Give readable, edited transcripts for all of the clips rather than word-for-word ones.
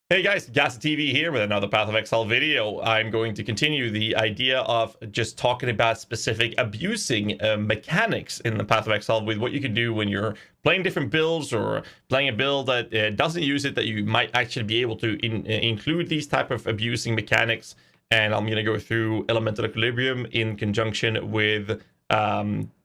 Hey guys, GHAZZY TV here with another Path of Exile video. I'm going to continue the idea of just talking about specific abusing mechanics in the Path of Exile with what you can do when you're playing different builds or playing a build that doesn't use it, that you might actually be able to include these type of abusing mechanics. And I'm going to go through Elemental Equilibrium in conjunction with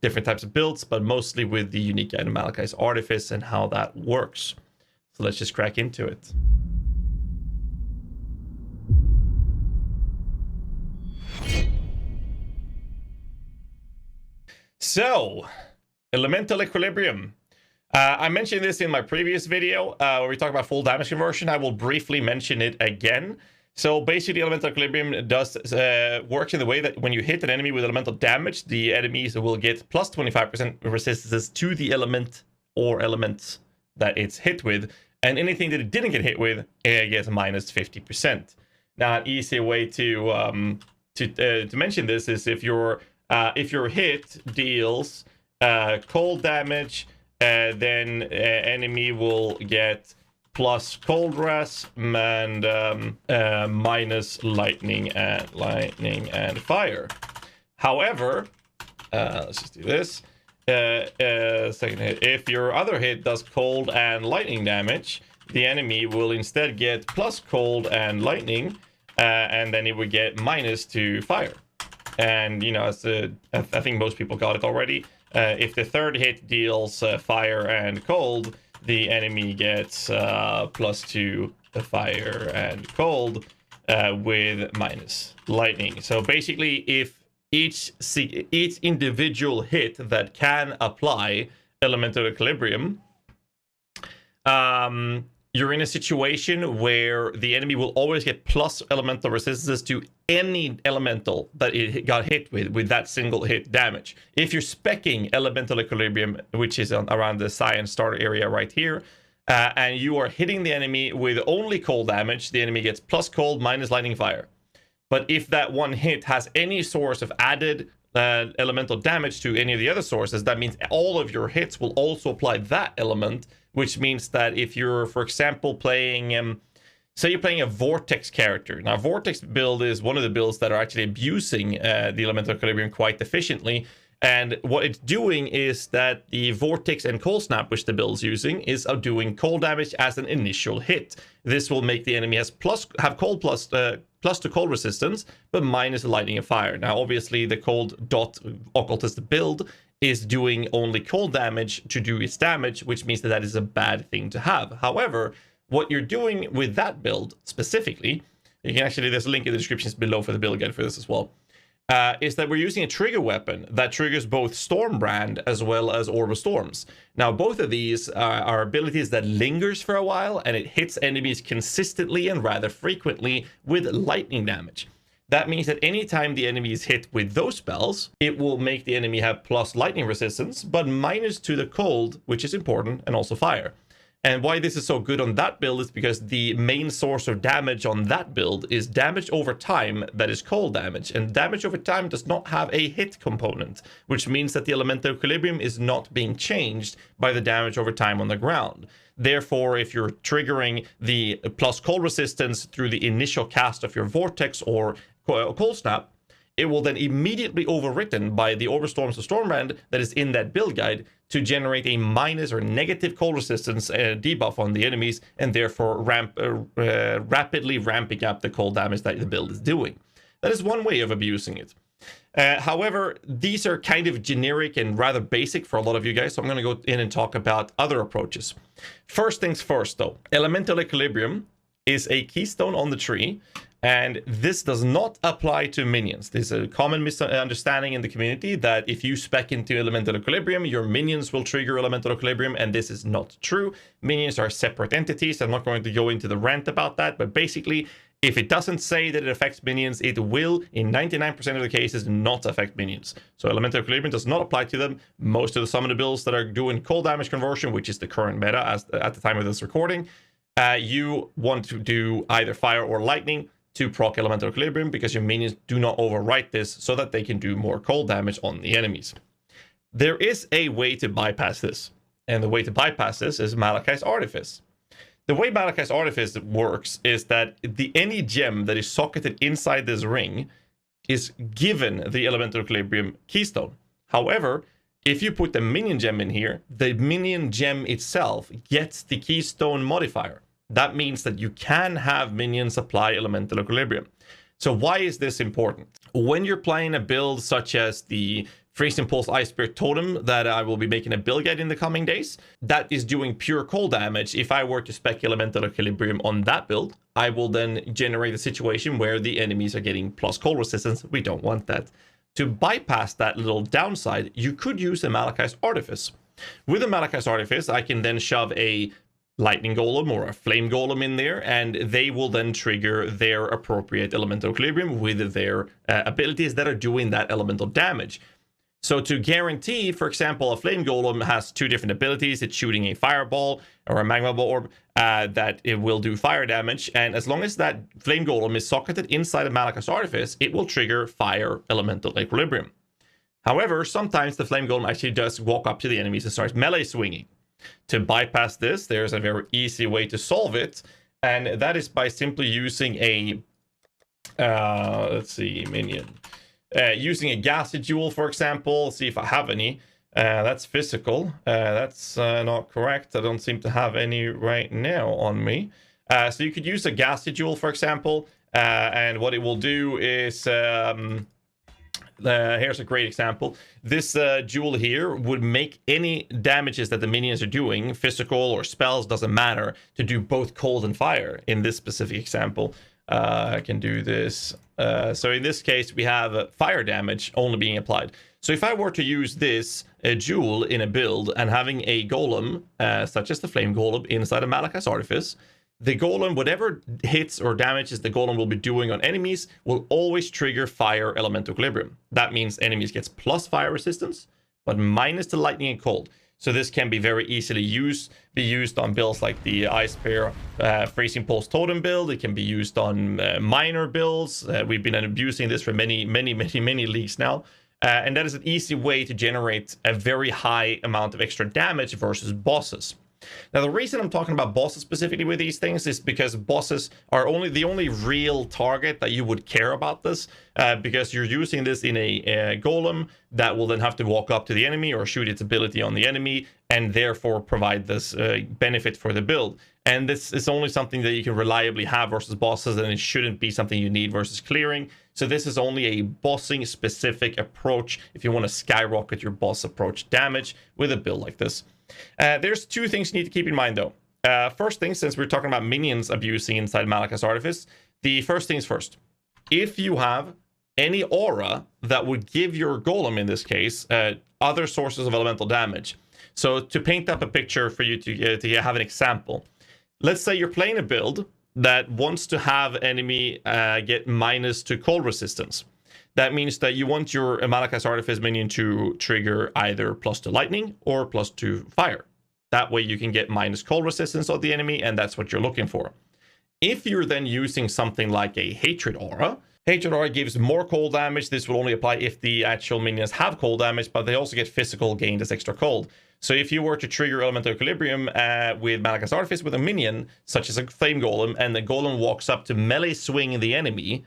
different types of builds, but mostly with the unique item Malachai's Artifice and how that works. So let's just crack into it. So, Elemental Equilibrium. I mentioned this in my previous video where we talked about full damage conversion. I will briefly mention it again. So basically, Elemental Equilibrium works in the way that when you hit an enemy with elemental damage, the enemies will get plus 25% resistance to the element or elements that it's hit with, and anything that it didn't get hit with gets minus 50%. Now, an easy way to mention this is if your hit deals cold damage, then enemy will get plus cold res and minus lightning and fire. However, let's just do this. Second hit. If your other hit does cold and lightning damage, the enemy will instead get plus cold and lightning, and then it would get minus to fire. And, you know, I think most people got it already. If the third hit deals fire and cold, the enemy gets plus 2 fire and cold with minus lightning. So basically, if each individual hit that can apply Elemental Equilibrium, you're in a situation where the enemy will always get plus elemental resistances to any elemental that it got hit with that single hit damage. If you're speccing Elemental Equilibrium, which is around the science starter area right here, and you are hitting the enemy with only cold damage, the enemy gets plus cold minus lightning fire. But if that one hit has any source of added elemental damage to any of the other sources, that means all of your hits will also apply that element, which means that if you're, for example, playing, say you're playing a Vortex character. Now, Vortex build is one of the builds that are actually abusing the Elemental Equilibrium quite efficiently. And what it's doing is that the Vortex and Cold Snap, which the build's using, is doing cold damage as an initial hit. This will make the enemy have cold plus to cold resistance, but minus the lightning and fire. Now, obviously, the cold dot occultist build is doing only cold damage to do its damage, which means that is a bad thing to have. However, what you're doing with that build specifically, you can actually, there's a link in the descriptions below for the build guide for this as well, is that we're using a trigger weapon that triggers both Stormbrand as well as Orb of Storms. Now, both of these are abilities that lingers for a while, and it hits enemies consistently and rather frequently with lightning damage. That means that anytime the enemy is hit with those spells, it will make the enemy have plus lightning resistance, but minus to the cold, which is important, and also fire. And why this is so good on that build is because the main source of damage on that build is damage over time that is cold damage. And damage over time does not have a hit component, which means that the Elemental Equilibrium is not being changed by the damage over time on the ground. Therefore, if you're triggering the plus cold resistance through the initial cast of your Vortex or Cold Snap, it will then immediately overwritten by the Orb of Storms or Stormbrand that is in that build guide to generate a minus or negative cold resistance debuff on the enemies, and therefore rapidly ramping up the cold damage that the build is doing. That is one way of abusing it. However, these are kind of generic and rather basic for a lot of you guys, so I'm going to go in and talk about other approaches. First things first, though. Elemental Equilibrium is a keystone on the tree, and this does not apply to minions. There's a common misunderstanding in the community that if you spec into Elemental Equilibrium, your minions will trigger Elemental Equilibrium, and this is not true. Minions are separate entities. I'm not going to go into the rant about that, but basically, if it doesn't say that it affects minions, it will, in 99% of the cases, not affect minions. So Elemental Equilibrium does not apply to them. Most of the summoner builds that are doing cold damage conversion, which is the current meta at the time of this recording, you want to do either fire or lightning to proc Elemental Equilibrium, because your minions do not overwrite this so that they can do more cold damage on the enemies. There is a way to bypass this, and the way to bypass this is Malachai's Artifice. The way Malachai's Artifice works is that any gem that is socketed inside this ring is given the Elemental Equilibrium keystone. However, if you put the minion gem in here, the minion gem itself gets the keystone modifier. That means that you can have minions apply Elemental Equilibrium. So why is this important? When you're playing a build such as the Freezing Pulse Ice Spirit Totem that I will be making a build guide in the coming days, that is doing pure cold damage. If I were to spec Elemental Equilibrium on that build, I will then generate a situation where the enemies are getting plus cold resistance. We don't want that. To bypass that little downside, you could use a Malachai's Artifice. With a Malachai's Artifice, I can then shove a Lightning Golem or a Flame Golem in there, and they will then trigger their appropriate Elemental Equilibrium with their abilities that are doing that elemental damage. So to guarantee, for example, a Flame Golem has two different abilities. It's shooting a Fireball or a Magma Orb that it will do fire damage. And as long as that Flame Golem is socketed inside of Malachai's Artifice, it will trigger Fire Elemental Equilibrium. However, sometimes the Flame Golem actually does walk up to the enemies and starts melee swinging. To bypass this, there's a very easy way to solve it. And that is by simply using a, let's see, minion. Using a GHAZZY jewel, for example. See if I have any. That's physical. That's not correct. I don't seem to have any right now on me. So you could use a GHAZZY jewel, for example. And what it will do is... here's a great example. This jewel here would make any damages that the minions are doing, physical or spells, doesn't matter, to do both cold and fire in this specific example. I can do this. So in this case, we have fire damage only being applied. So if I were to use this jewel in a build and having a golem, such as the Flame Golem inside of Malachai's Artifice, the golem, whatever hits or damages the golem will be doing on enemies, will always trigger Fire Elemental Equilibrium. That means enemies gets plus fire resistance, but minus the lightning and cold. So this can be very easily be used on builds like the Ice Bear Freezing Pulse Totem build. It can be used on minor builds. We've been abusing this for many leagues now. And that is an easy way to generate a very high amount of extra damage versus bosses. Now, the reason I'm talking about bosses specifically with these things is because bosses are the only real target that you would care about this, because you're using this in a golem that will then have to walk up to the enemy or shoot its ability on the enemy and therefore provide this benefit for the build. And this is only something that you can reliably have versus bosses, and it shouldn't be something you need versus clearing. So this is only a bossing specific approach if you want to skyrocket your boss approach damage with a build like this. There's two things you need to keep in mind, though. First thing, since we're talking about minions abusing inside Malachai's Artifice, the first things first. If you have any aura that would give your golem, in this case, other sources of elemental damage. So to paint up a picture for you to have an example, let's say you're playing a build that wants to have enemy get minus to cold resistance. That means that you want your Malachai's Artifice minion to trigger either plus to lightning or plus to fire. That way you can get minus cold resistance of the enemy, and that's what you're looking for. If you're then using something like a Hatred Aura, Hatred Aura gives more cold damage. This will only apply if the actual minions have cold damage, but they also get physical gained as extra cold. So if you were to trigger Elemental Equilibrium with Malachai's Artifice with a minion, such as a Flame Golem, and the Golem walks up to melee swing the enemy,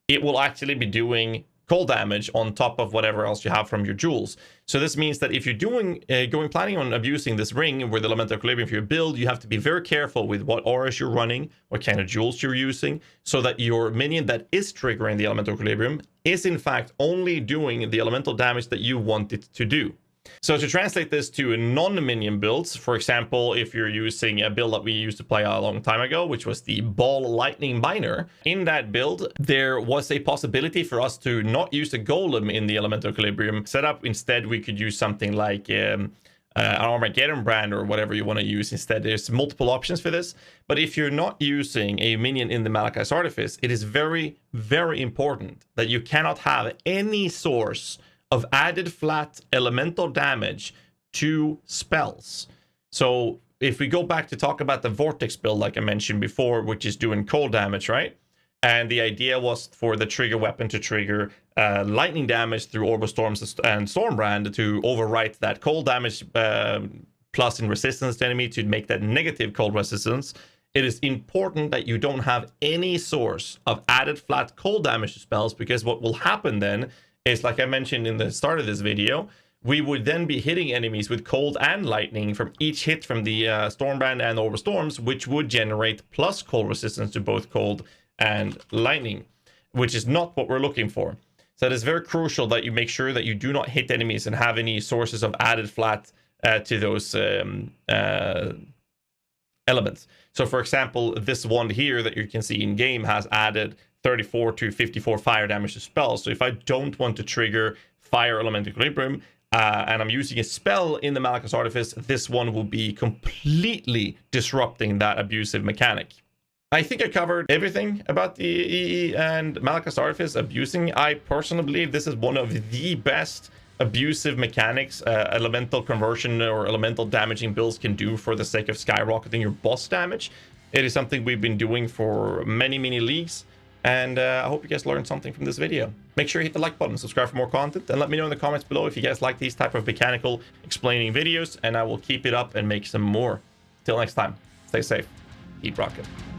it will actually be doing cold damage on top of whatever else you have from your jewels. So this means that if you're planning on abusing this ring with Elemental Equilibrium for your build, you have to be very careful with what auras you're running, what kind of jewels you're using, so that your minion that is triggering the Elemental Equilibrium is in fact only doing the elemental damage that you want it to do. So to translate this to non-minion builds, for example, if you're using a build that we used to play a long time ago, which was the Ball Lightning Miner, in that build, there was a possibility for us to not use a golem in the Elemental Equilibrium setup. Instead, we could use something like an Armageddon brand or whatever you want to use instead. There's multiple options for this. But if you're not using a minion in the Malachai's Artifice, it is very, very important that you cannot have any source of added flat elemental damage to spells. So if we go back to talk about the Vortex build, like I mentioned before, which is doing cold damage, right? And the idea was for the trigger weapon to trigger lightning damage through Orb of Storms and Stormbrand to overwrite that cold damage plus in resistance to enemy to make that negative cold resistance, it is important that you don't have any source of added flat cold damage to spells, because what will happen then is, like I mentioned in the start of this video, we would then be hitting enemies with cold and lightning from each hit from the Stormbrand and Overstorms, which would generate plus cold resistance to both cold and lightning, which is not what we're looking for. So it is very crucial that you make sure that you do not hit enemies and have any sources of added flat to those elements. So for example, this one here that you can see in game has added 34 to 54 fire damage to spells. So if I don't want to trigger fire element equilibrium and I'm using a spell in the Malachai's Artifice, this one will be completely disrupting that abusive mechanic. I think I covered everything about the EE and Malachai's Artifice abusing. I personally believe this is one of the best abusive mechanics elemental conversion or elemental damaging builds can do for the sake of skyrocketing your boss damage. It is something we've been doing for many leagues, and I hope you guys learned something from this video. Make sure you hit the like button, subscribe for more content, and let me know in the comments below if you guys like these type of mechanical explaining videos, and I will keep it up and make some more. Till next time, stay safe, keep rocking.